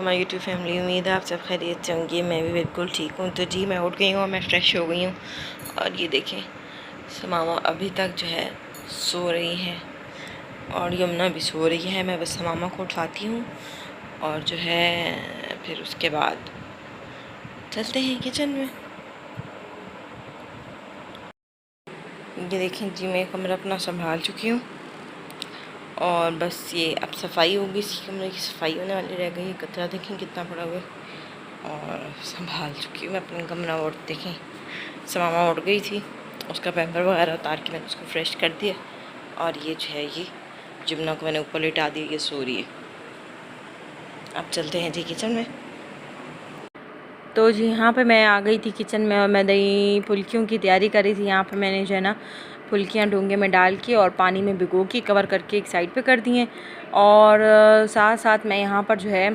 My YouTube family. उम्मीद है आप सब खैरियत से होंगे। मैं भी बिल्कुल ठीक हूँ। तो जी मैं उठ गई हूँ, मैं फ़्रेश हो गई हूँ और ये देखें समामा अभी तक जो है सो रही है और यमुना भी सो रही है। मैं बस समामा को उठाती हूँ और जो है फिर उसके बाद चलते हैं किचन में। ये देखें जी मैं कमरा अपना संभाल चुकी हूँ और बस ये अब सफाई होगी। इसी कमरे की सफाई होने वाली रह गई है। कचरा देखें कितना पड़ा हुआ है और संभाल चुकी हूँ मैं अपना कमरा। और देखें समामा उठ गई थी, उसका पैम्पर वगैरह उतार के मैंने उसको फ्रेश कर दिया और ये जो है ये जमुना को मैंने ऊपर लिटा दी, ये सो रही है। अब चलते हैं जी किचन में। तो जी यहाँ पे मैं आ गई थी किचन में और मैं दही फुल्कियों की तैयारी कर रही थी। यहाँ पे मैंने जो है ना फुल्कियाँ डोंगे में डाल के और पानी में भिगो के कवर करके एक साइड पे कर दी हैं और साथ साथ मैं यहाँ पर जो है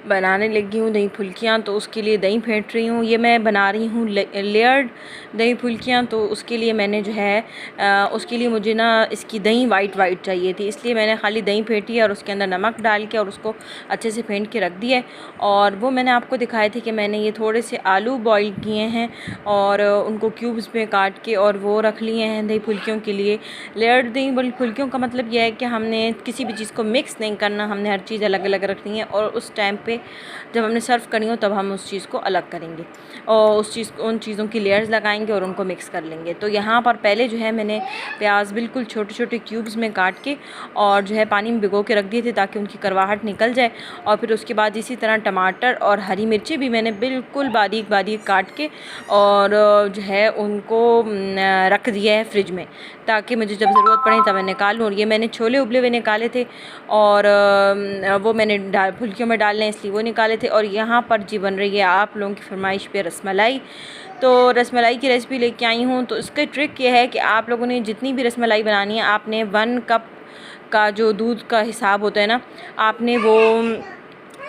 बनाने लगी हूँ दही फुल्कियाँ। तो उसके लिए दही फेंट रही हूँ। ये मैं बना रही हूँ लेयर्ड दही फुल्कियाँ। तो उसके लिए मैंने जो है उसके लिए मुझे ना इसकी दही वाइट चाहिए थी, इसलिए मैंने खाली दही फेंटी और उसके अंदर नमक डाल के और उसको अच्छे से फेंट के रख दिया है। और वो मैंने आपको दिखाए थे कि मैंने ये थोड़े से आलू बॉईल किए हैं और उनको क्यूब्स में काट के और वो रख लिए हैं दही फुल्कियों के लिए। लेयर्ड दही फुल्कियों का मतलब यह है कि हमने किसी भी चीज़ को मिक्स नहीं करना, हमने हर चीज़ अलग अलग रखनी है और उस टाइम पे जब हमने सर्व करनी हो तब हम उस चीज़ को अलग करेंगे और उन चीज़ों की लेयर्स लगाएंगे और उनको मिक्स कर लेंगे। तो यहाँ पर पहले जो है मैंने प्याज बिल्कुल छोटे छोटे क्यूब्स में काट के और जो है पानी में भिगो के रख दिए थे ताकि उनकी करवाहट निकल जाए। और फिर उसके बाद इसी तरह टमाटर और हरी मिर्ची भी मैंने बिल्कुल बारीक बारीक काट के और जो है उनको रख दिया है फ्रिज में ताकि मुझे जब ज़रूरत पड़े तब मैं निकाल लूँ। और ये मैंने छोले उबले हुए निकाले थे और वो मैंने फुल्कियों में डालने इसलिए वो निकाले थे। और यहाँ पर जी बन रही है आप लोगों की फरमाइश पे रसमलाई। तो रसमलाई की रेसिपी लेके आई हूँ। तो इसका ट्रिक ये है कि आप लोगों ने जितनी भी रसमलाई बनानी है आपने 1 कप का जो दूध का हिसाब होता है ना, आपने वो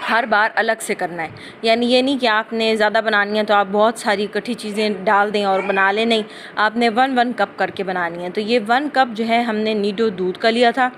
हर बार अलग से करना है। यानी ये नहीं कि आपने ज़्यादा बनानी है तो आप बहुत सारी इकट्ठी चीज़ें डाल दें और बना लें, नहीं, आपने 1 कप करके बनानी है। तो ये 1 कप जो है हमने नीडो दूध का लिया था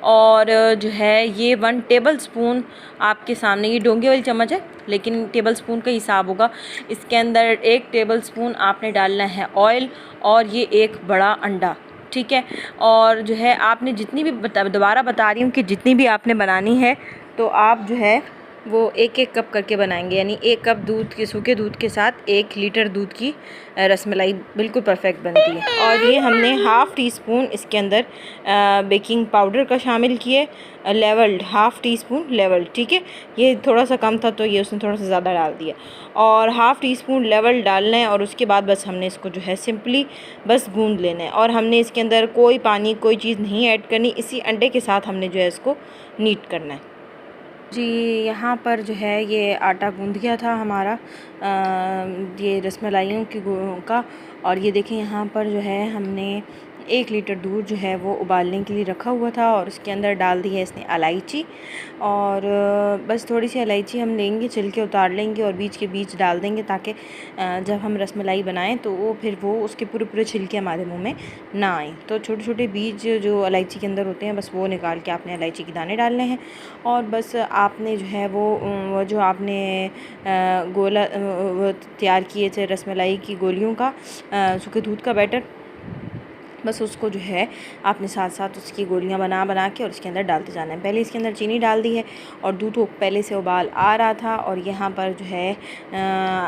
और जो है ये 1 टेबल स्पून आपके सामने, ये डोंगे वाली चम्मच है लेकिन टेबल स्पून का हिसाब होगा। इसके अंदर 1 टेबल स्पून आपने डालना है ऑयल और ये 1 बड़ा अंडा, ठीक है। और जो है आपने जितनी भी दोबारा बता रही हूँ कि जितनी भी आपने बनानी है तो आप जो है वो 1 कप करके बनाएंगे। यानी 1 कप दूध के सूखे दूध के साथ 1 लीटर दूध की रसमलाई बिल्कुल परफेक्ट बनती है। और ये हमने हाफ़ टी स्पून इसके अंदर बेकिंग पाउडर का शामिल किए, levelled half teaspoon levelled, ठीक है। ये थोड़ा सा कम था तो ये उसने थोड़ा सा ज़्यादा डाल दिया और हाफ़ टी स्पून लेवल्ड डालना है। और उसके बाद बस हमने इसको जो है सिंपली बस गूंद लेना है और हमने इसके अंदर कोई पानी कोई चीज़ नहीं ऐड करनी। इसी अंडे के साथ हमने जो है इसको नीट करना है। जी यहाँ पर जो है ये आटा गूंद गया था हमारा ये रसमलाइयों का। और ये देखें यहाँ पर जो है हमने 1 लीटर दूध जो है वो उबालने के लिए रखा हुआ था और उसके अंदर डाल दी है इसने इलायची। और बस थोड़ी सी इलायची हम लेंगे, छिलके उतार लेंगे और बीच के बीच डाल देंगे ताकि जब हम रसमलाई बनाएं तो वो फिर वो उसके पूरे पूरे छिलके हमारे मुंह में ना आए। तो छोटे छोटे बीज जो इलायची के अंदर होते हैं बस वो निकाल के आपने इलायची के दाने डालने हैं। और बस आपने जो है वो जो आपने गोला तैयार किए थे रसमलाई की गोलियों का सूखे दूध का बैटर, बस उसको जो है आपने साथ साथ उसकी गोलियां बना के और उसके अंदर डालते जाना है। पहले इसके अंदर चीनी डाल दी है और दूध को पहले से उबाल आ रहा था और यहाँ पर जो है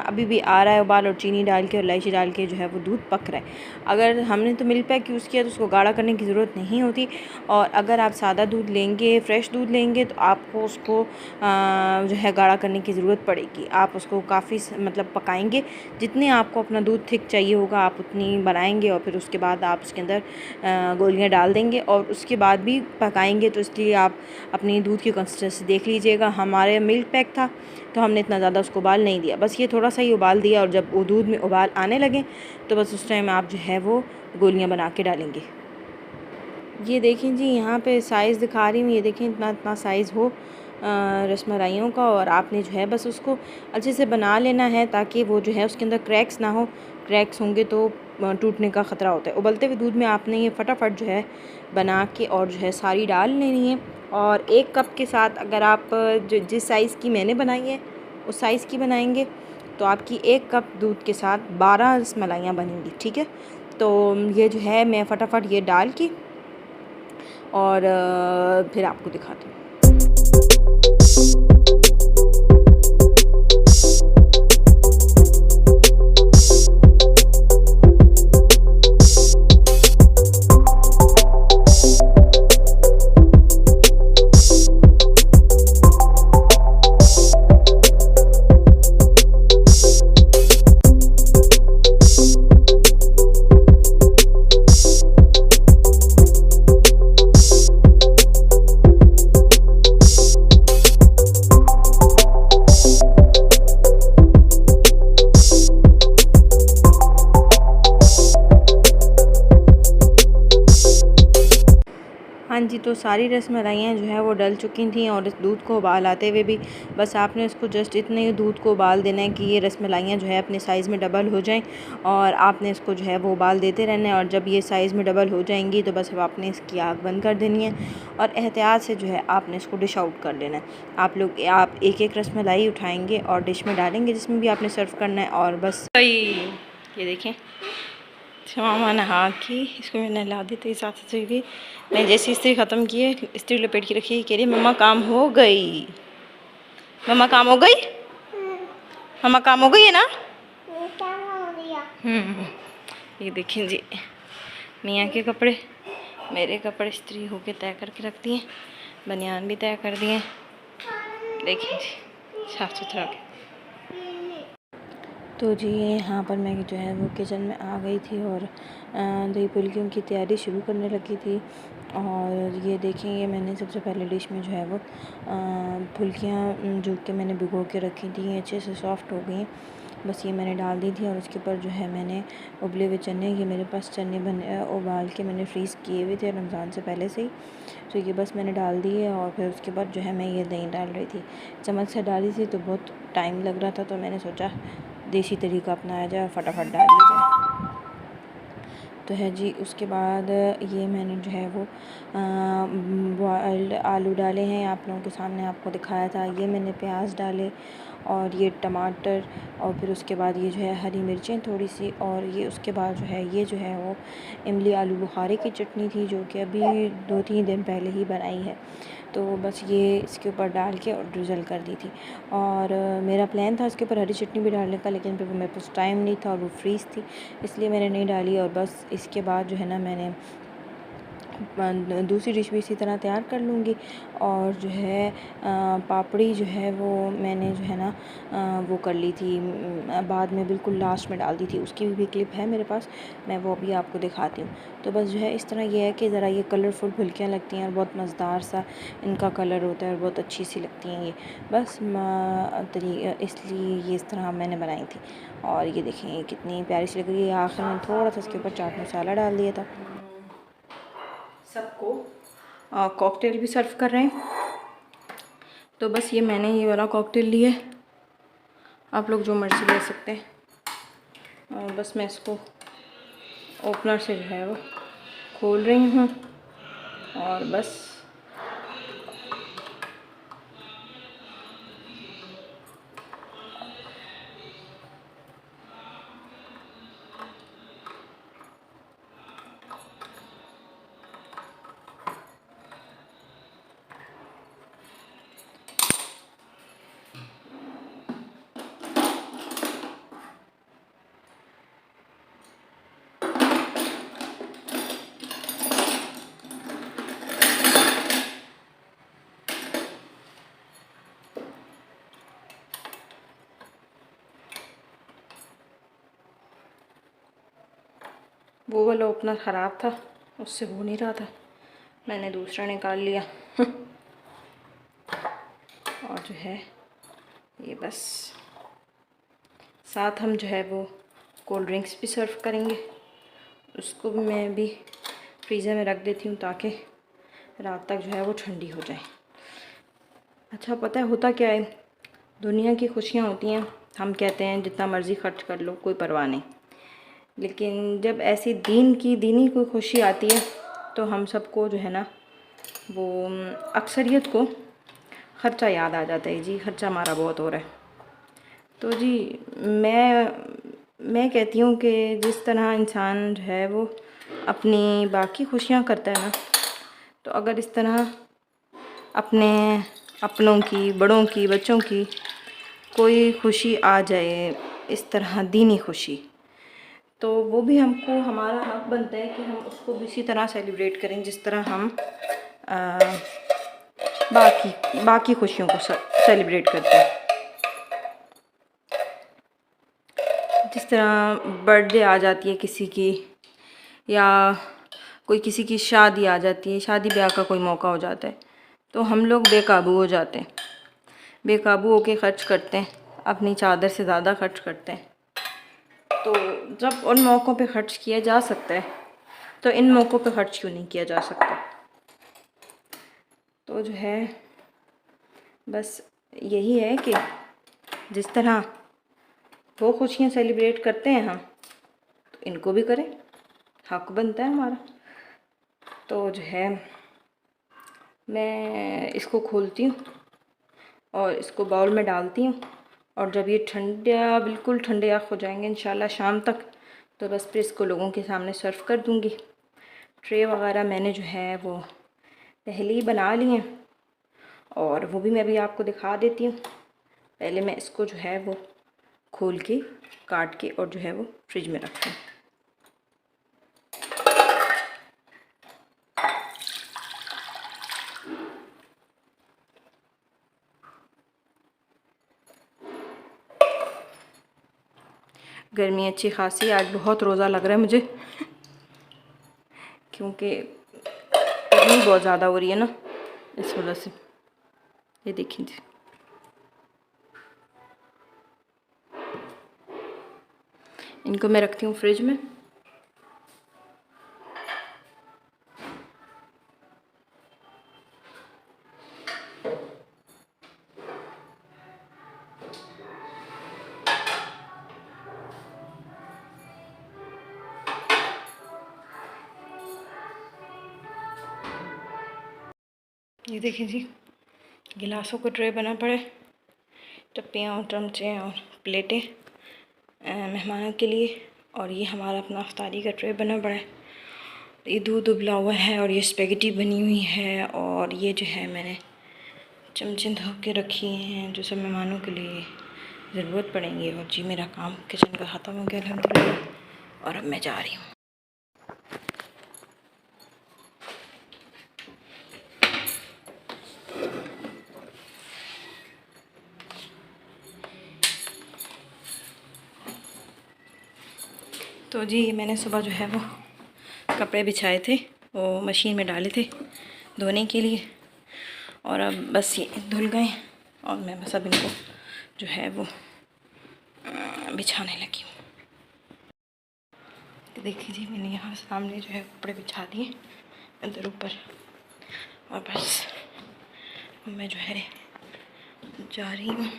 अभी भी आ रहा है उबाल और चीनी डाल के और इलायची डाल के जो है वो दूध पक रहा है। अगर हमने तो मिल्क पैक यूज़ किया तो उसको गाढ़ा करने की ज़रूरत नहीं होती। और अगर आप सादा दूध लेंगे, फ्रेश दूध लेंगे तो आपको उसको जो है गाढ़ा करने की ज़रूरत पड़ेगी। आप उसको काफ़ी मतलब पकाएंगे, जितने आपको अपना दूध थिक चाहिए होगा आप उतनी बनाएंगे और फिर उसके बाद आप उसके अंदर गोलियां डाल देंगे और उसके बाद भी पकाएंगे। तो इसलिए आप अपनी दूध की कंसिस्टेंसी देख लीजिएगा। हमारे मिल्क पैक था तो हमने इतना ज़्यादा उसको उबाल नहीं दिया, बस ये थोड़ा सा ही उबाल दिया। और जब वो दूध में उबाल आने लगे तो बस उस टाइम आप जो है वो गोलियां बना के डालेंगे। ये देखें जी यहाँ पे साइज़ दिखा रही हूँ, ये देखें इतना इतना साइज़ हो रसमलाइयों का। और आपने जो है बस उसको अच्छे से बना लेना है ताकि वो जो है उसके अंदर क्रैक्स ना हो। क्रैक्स होंगे तो टूटने का ख़तरा होता है। उबलते हुए दूध में आपने ये फटाफट जो है बना के और जो है सारी डाल लेनी है। और 1 कप के साथ अगर आप जिस साइज़ की मैंने बनाई है उस साइज़ की बनाएंगे तो आपकी 1 कप दूध के साथ 12 रसमलाइयाँ बनेंगी, ठीक है। तो ये जो है मैं फटाफट ये डाल के और फिर आपको दिखाती हूँ। हाँ जी, तो सारी रसमलाइयाँ जो है वो डल चुकी थी और इस दूध को उबाल आते हुए भी बस आपने इसको जस्ट इतने ही दूध को उबाल देना है कि ये रसमलाइयाँ जो है अपने साइज़ में डबल हो जाएं और आपने इसको जो है वो उबाल देते रहना है। और जब ये साइज़ में डबल हो जाएंगी तो बस अब आपने इसकी आग बंद कर देनी है और एहतियात से जो है आपने इसको डिश आउट कर लेना है। आप एक एक रसमलाई उठाएँगे और डिश में डालेंगे जिसमें भी आपने सर्व करना है। और बस ये देखें मामा नहा के इसको मैंने ला दी तो साथ से भी मैं जैसे इस्त्री ख़त्म किए इस्त्री लपेट के रखी कह रही मम्मा काम हो गई, मम्मा काम हो गई, मम्मा काम हो गई है ना। ये देखें जी मियाँ के कपड़े मेरे कपड़े इस्त्री होके तय करके रख दिए, बनियान भी तय कर दिए। देखें जी साफ़ सुथरा। तो जी यहाँ पर मैं जो है वो किचन में आ गई थी और दही फुल्कियों की तैयारी शुरू करने लगी थी। और ये देखें ये मैंने सबसे पहले डिश में जो है वो फुल्कियाँ जो कि मैंने भिगो के रखी थी अच्छे से सॉफ़्ट हो गई, बस ये मैंने डाल दी थी। और उसके ऊपर जो है मैंने उबले हुए चने, ये मेरे पास चने बने उबाल के मैंने फ्रीज़ किए हुए थे रमज़ान से पहले से ही, तो ये बस मैंने डाल दिए। और फिर उसके बाद जो है मैं ये दही डाल रही थी, चम्मच से डाली थी तो बहुत टाइम लग रहा था तो मैंने सोचा देसी तरीका अपनाया जाए, फटाफट डाल दिया जाए। तो है जी उसके बाद ये मैंने जो है वो बॉइल्ड आलू डाले हैं, आप लोगों के सामने आपको दिखाया था। ये मैंने प्याज डाले और ये टमाटर और फिर उसके बाद ये जो है हरी मिर्चें थोड़ी सी, और ये उसके बाद जो है ये जो है वो इमली आलू बुखारे की चटनी थी जो कि अभी 2-3 दिन पहले ही बनाई है। तो बस ये इसके ऊपर डाल के और ड्रिज़ल कर दी थी। और मेरा प्लान था इसके ऊपर हरी चटनी भी डालने का, लेकिन फिर वो मेरे पास टाइम नहीं था और वो फ्रीज़ थी इसलिए मैंने नहीं डाली। और बस इसके बाद जो है ना मैंने दूसरी डिश भी इसी तरह तैयार कर लूँगी। और जो है पापड़ी जो है वो मैंने जो है ना वो कर ली थी, बाद में बिल्कुल लास्ट में डाल दी थी, उसकी भी क्लिप है मेरे पास, मैं वो अभी आपको दिखाती हूँ। तो बस जो है इस तरह ये है कि ज़रा ये कलरफुल फुल्कियाँ लगती हैं और बहुत मज़ेदार सा इनका कलर होता है और बहुत अच्छी सी लगती हैं ये, बस इसलिए ये इस तरह मैंने बनाई थी। और ये देखें ये कितनी प्यारी सी लग रही है। आखिर में थोड़ा सा इसके ऊपर चाट मसाला डाल दिया था। सबको कॉकटेल भी सर्व कर रहे हैं, तो बस ये मैंने ये वाला कॉकटेल लिया है, आप लोग जो मर्ज़ी ले सकते हैं। और बस मैं इसको ओपनर से जो है वो खोल रही हूँ और बस वो वाला ओपनर ख़राब था, उससे हो नहीं रहा था, मैंने दूसरा निकाल लिया। और जो है ये बस साथ हम जो है वो कोल्ड ड्रिंक्स भी सर्व करेंगे, उसको भी मैं भी फ्रीज़र में रख देती हूँ ताकि रात तक जो है वो ठंडी हो जाए। अच्छा पता है होता क्या है, दुनिया की खुशियाँ होती हैं, हम कहते हैं जितना मर्ज़ी खर्च कर लो कोई परवाह नहीं, लेकिन जब ऐसी दीनी कोई खुशी आती है तो हम सबको जो है ना वो अक्सरियत को ख़र्चा याद आ जाता है। जी ख़र्चा हमारा बहुत हो रहा है। तो जी मैं कहती हूँ कि जिस तरह इंसान जो है वो अपनी बाकी खुशियाँ करता है ना, तो अगर इस तरह अपने अपनों की, बड़ों की, बच्चों की कोई खुशी आ जाए, इस तरह दीनी खुशी, तो वो भी हमको, हमारा हक बनता है कि हम उसको भी इसी तरह सेलिब्रेट करें जिस तरह हम बाकी खुशियों को सेलिब्रेट करते हैं। जिस तरह बर्थडे आ जाती है किसी की, या कोई किसी की शादी आ जाती है, शादी ब्याह का कोई मौका हो जाता है, तो हम लोग बेकाबू हो जाते हैं, बेकाबू होके ख़र्च करते हैं, अपनी चादर से ज़्यादा ख़र्च करते हैं। तो जब उन मौक़ों पे ख़र्च किया जा सकता है तो इन मौक़ों पे ख़र्च क्यों नहीं किया जा सकता। तो जो है बस यही है कि जिस तरह वो खुशियाँ सेलिब्रेट करते हैं हम, तो इनको भी करें, हक बनता है हमारा। तो जो है मैं इसको खोलती हूँ और इसको बाउल में डालती हूँ, और जब ये ठंडा, बिल्कुल ठंडे आँख हो जाएंगे इंशाल्लाह शाम तक, तो बस फिर इसको लोगों के सामने सर्व कर दूँगी। ट्रे वगैरह मैंने जो है वो पहले ही बना लिए हैं, और वो भी मैं अभी आपको दिखा देती हूँ। पहले मैं इसको जो है वो खोल के, काट के, और जो है वो फ्रिज में रखती हूँ। गर्मी अच्छी खासी, आज बहुत रोज़ा लग रहा है मुझे क्योंकि गर्मी बहुत ज़्यादा हो रही है ना, इस वजह से। ये देखिए जी, इनको मैं रखती हूँ फ्रिज में। ये देखिए जी, गिलासों को ट्रे बना पड़े, टप्पियाँ और चमचे और प्लेटें मेहमानों के लिए, और ये हमारा अपना अफ्तारी का ट्रे बना पड़ा है। ये दूध उबला हुआ है, और ये स्पेगेटी बनी हुई है, और ये जो है मैंने चमचे धो के रखी हैं जो सब मेहमानों के लिए ज़रूरत पड़ेंगी। और जी मेरा काम किचन का ख़त्म हो गया अल्हम्दुलिल्लाह, और अब मैं जा रही हूँ। तो जी मैंने सुबह जो है वो कपड़े बिछाए थे, वो मशीन में डाले थे धोने के लिए, और अब बस ये धुल गए, और मैं बस अब इनको जो है वो बिछाने लगी हूँ। तो देखिए जी, मैंने यहाँ सामने जो है कपड़े बिछा दिए अंदर ऊपर, और बस मैं जो है जा रही हूँ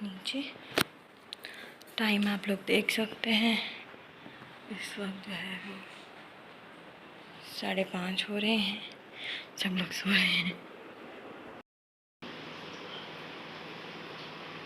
नीचे। टाइम आप लोग देख सकते हैं, इस वक्त जो है वो 5:30 हो रहे हैं, सब लोग सो रहे हैं।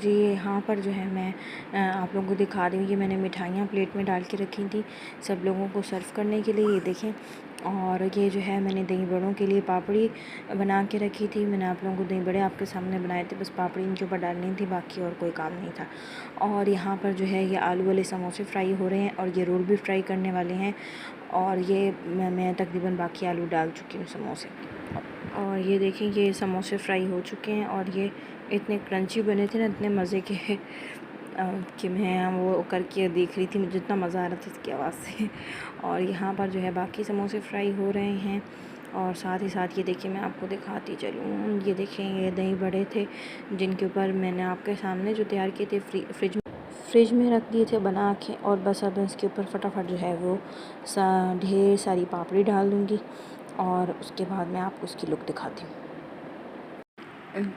जी यहाँ पर जो है मैं आप लोगों को दिखा रही हूँ, ये मैंने मिठाइयाँ प्लेट में डाल के रखी थी सब लोगों को सर्व करने के लिए, ये देखें। और ये जो है मैंने दही बड़ों के लिए पापड़ी बना के रखी थी। मैंने आप लोगों को दही बड़े आपके सामने बनाए थे, बस पापड़ी इनके ऊपर डालनी थी, बाकी और कोई काम नहीं था। और यहाँ पर जो है ये आलू वाले समोसे फ्राई हो रहे हैं और ये रोल भी फ्राई करने वाले हैं। और ये मैं तकरीबन बाकी आलू डाल चुकी हूँ समोसे। और ये देखिए ये समोसे फ्राई हो चुके हैं और ये इतने क्रंची बने थे ना, इतने मज़े के कि मैं वो करके देख रही थी, मुझे इतना मज़ा आ रहा था इसकी आवाज़ से। और यहाँ पर जो है बाकी समोसे फ्राई हो रहे हैं और साथ ही साथ ये देखिए मैं आपको दिखाती चलूँ, ये देखें ये दही बड़े थे जिनके ऊपर मैंने आपके सामने जो तैयार किए थे फ्रिज में रख दिए थे बना के। और बस अब इसके ऊपर फटाफट जो है वो ढेर सारी पापड़ी डाल दूँगी और उसके बाद मैं आपको उसकी लुक दिखाती हूँ।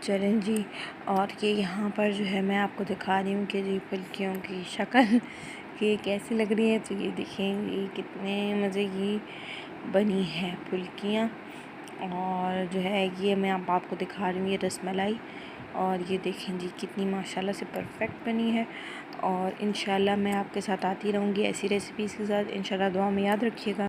चलें जी, और ये यहाँ पर जो है मैं आपको दिखा रही हूँ कि जी फुल्कियों की शक्ल कि कैसी लग रही है। तो ये देखें ये कितने मज़े की बनी है फुल्कियाँ। और जो है ये मैं आपको दिखा रही हूँ ये रसमलाई, और ये देखें जी कितनी माशाल्लाह से परफेक्ट बनी है। और इंशाल्लाह मैं आपके साथ आती रहूँगी ऐसी रेसिपीज़ के साथ। इंशाल्लाह दुआ में याद रखिएगा।